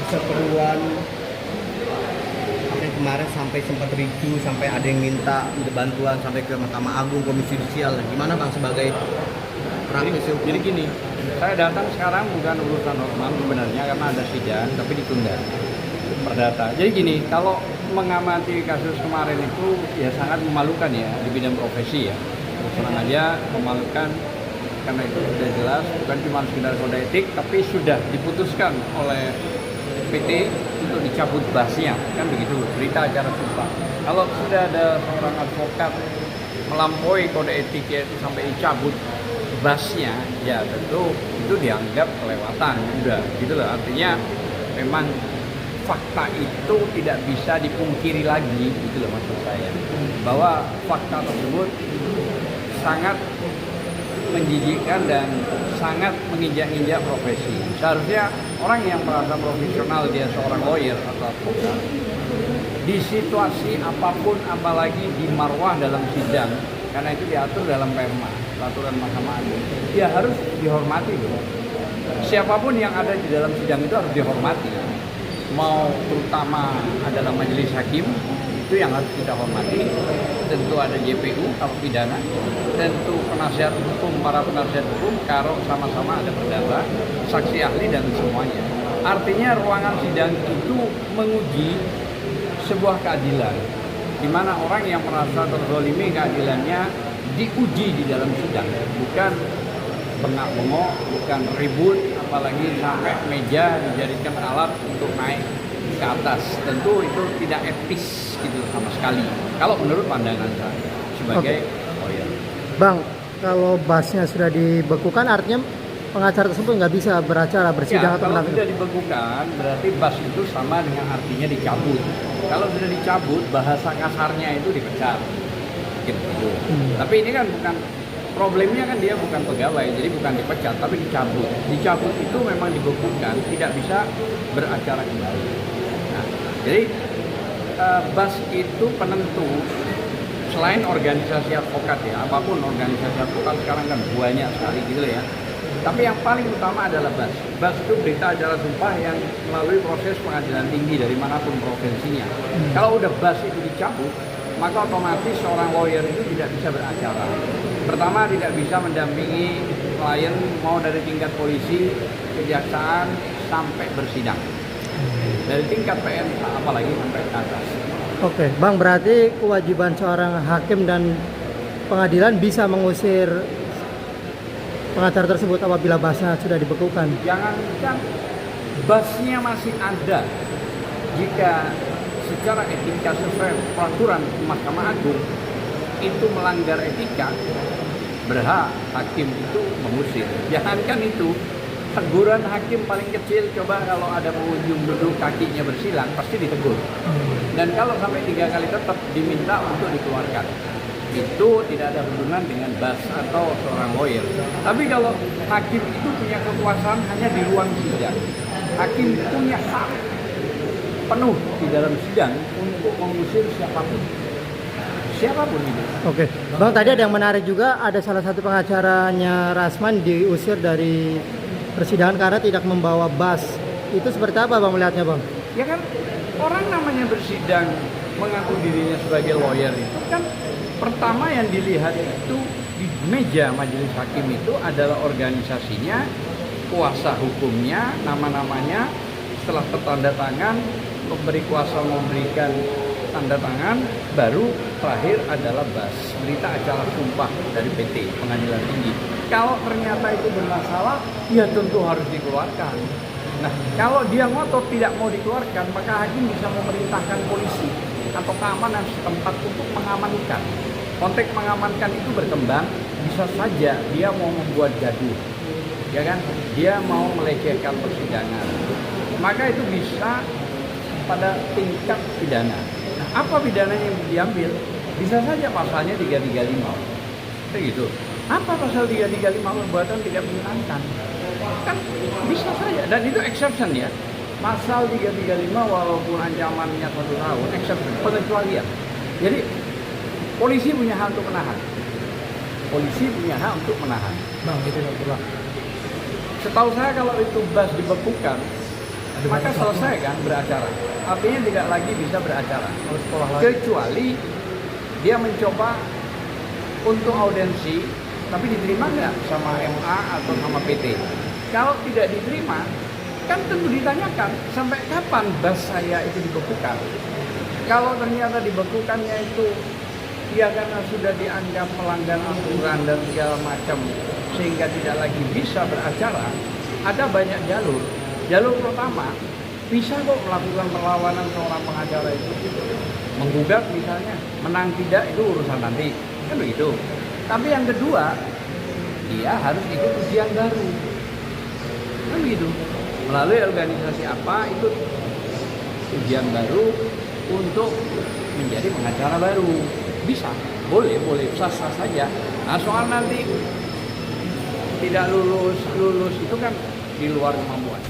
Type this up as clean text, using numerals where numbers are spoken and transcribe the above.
perseteruan kemarin sampai sempat ricu, sampai ada yang minta bantuan sampai ke Mahkamah Agung, Komisi Judisial. Gimana Bang sebagai praktisi hukum? Jadi gini, saya datang sekarang bukan urusan normal sebenarnya karena ada sidang, tapi ditunda perdata. Jadi gini, kalau mengamati kasus kemarin itu ya sangat memalukan ya di bidang profesi ya. Terus aja memalukan karena itu sudah jelas bukan cuma sekedar kode etik, tapi sudah diputuskan oleh PT untuk dicabut basnya, kan begitu berita acara sumpah. Kalau sudah ada seorang advokat melampaui kode etik yaitu sampai dicabut basnya, ya tentu itu dianggap kelewatan, udah gitu loh. Artinya memang fakta itu tidak bisa dipungkiri lagi, gitu loh maksud saya, bahwa fakta tersebut sangat menjijikkan dan sangat menginjak-injak profesi. Seharusnya orang yang merasa profesional, dia seorang lawyer atau advokat, di situasi apapun, apalagi di marwah dalam sidang, karena itu diatur dalam perma, peraturan Mahkamah Agung, dia harus dihormati loh. Siapapun yang ada di dalam sidang itu harus dihormati. Mau terutama adalah majelis hakim, itu yang harus kita hormati. Tentu ada JPU kalau pidana, tentu penasihat hukum, para penasihat hukum kalau sama-sama ada perdata, saksi ahli dan semuanya. Artinya ruangan sidang itu menguji sebuah keadilan, di mana orang yang merasa terzolimi keadilannya diuji di dalam sidang, bukan bengak-bengok, bukan ribut, apalagi sampai meja dijadikan alat untuk naik ke atas. Tentu itu tidak etis gitu sama sekali kalau menurut pandangan saya sebagai lawyer. Bang, kalau basnya sudah dibekukan artinya pengacara tersebut nggak bisa beracara, bersidang ya, atau kalau sudah dibekukan berarti bas itu sama dengan artinya dicabut. Kalau sudah dicabut bahasa kasarnya itu dipecat gitu. Tapi ini kan bukan problemnya, kan dia bukan pegawai, jadi bukan dipecat tapi dicabut. Dicabut itu memang dibekukan, tidak bisa beracara kembali. Nah, jadi bas itu penentu selain organisasi advokat ya, apapun organisasi advokat sekarang kan banyak sekali gitu ya. Tapi yang paling utama adalah bas. Bas itu berita acara sumpah yang melalui proses pengadilan tinggi dari manapun provinsinya. Kalau udah bas itu dicabut, maka otomatis seorang lawyer itu tidak bisa beracara. Pertama, tidak bisa mendampingi klien mau dari tingkat polisi, kejaksaan sampai bersidang. Dari tingkat PN apalagi sampai ke atas. Oke, Bang, berarti kewajiban seorang hakim dan pengadilan bisa mengusir pengacara tersebut apabila basnya sudah dibekukan. Jangankan basnya masih ada, jika secara etika sesuai peraturan Mahkamah Agung itu melanggar etika, berhak hakim itu mengusir. Jangankan itu, teguran hakim paling kecil, coba kalau ada pengunjung duduk kakinya bersilang pasti ditegur. Dan kalau sampai 3 kali tetap diminta untuk dikeluarkan. Itu tidak ada hubungan dengan bas atau seorang lawyer. Tapi kalau hakim itu punya kekuasaan hanya di ruang sidang, hakim punya hak penuh di dalam sidang untuk mengusir siapapun. Siapapun itu. Oke, Bang, tadi ada yang menarik juga, ada salah satu pengacaranya Rasman diusir dari persidangan karena tidak membawa bas. Itu seperti apa Bang melihatnya Bang? Ya kan, orang namanya bersidang mengaku dirinya sebagai lawyer itu kan pertama yang dilihat itu di meja majelis hakim itu adalah organisasinya, kuasa hukumnya, nama-namanya. Setelah tertanda tangan, pemberi kuasa memberikan tanda tangan, baru terakhir adalah bas, berita acara sumpah dari PT Pengadilan Tinggi. Kalau ternyata itu bermasalah, ya tentu harus dikeluarkan. Nah, kalau dia ngotot tidak mau dikeluarkan, maka hakim bisa memerintahkan polisi atau keamanan setempat untuk mengamankan. Konteks mengamankan itu berkembang, bisa saja dia mau membuat gaduh, ya kan? Dia mau melecehkan persidangan, maka itu bisa pada tingkat pidana. Nah, apa pidananya yang diambil? Bisa saja pasalnya 335, kayak gitu. Apa pasal 335 perbuatan tidak menyenangkan? Kan bisa saja, dan itu exception ya. Pasal 335 walaupun ancamannya 1 tahun, exception, pengecualian. Jadi polisi punya hak untuk menahan. Polisi punya hak untuk menahan. Bang, itu tidak. Setahu saya kalau itu bas dibekukan, maka selesai kan beracara. Artinya tidak lagi bisa beracara. Harus sekolah lagi. Kecuali dia mencoba untuk audensi, tapi diterima nggak sama MA atau sama PT. Kalau tidak diterima, kan tentu ditanyakan sampai kapan bas saya itu dibekukan. Kalau ternyata dibekukannya itu ya karena sudah dianggap melanggar aturan dan segala macam sehingga tidak lagi bisa beracara, ada banyak jalur. Jalur pertama, bisa kok melakukan perlawanan seorang pengacara itu. Menggugat misalnya, menang tidak itu urusan nanti, kan begitu. Tapi yang kedua, dia harus ikut ujian baru, kan begitu. Melalui organisasi apa ikut ujian baru untuk menjadi pengacara baru. Bisa, boleh, sah-sah saja. Nah soal nanti tidak lulus itu kan di luar kemampuan.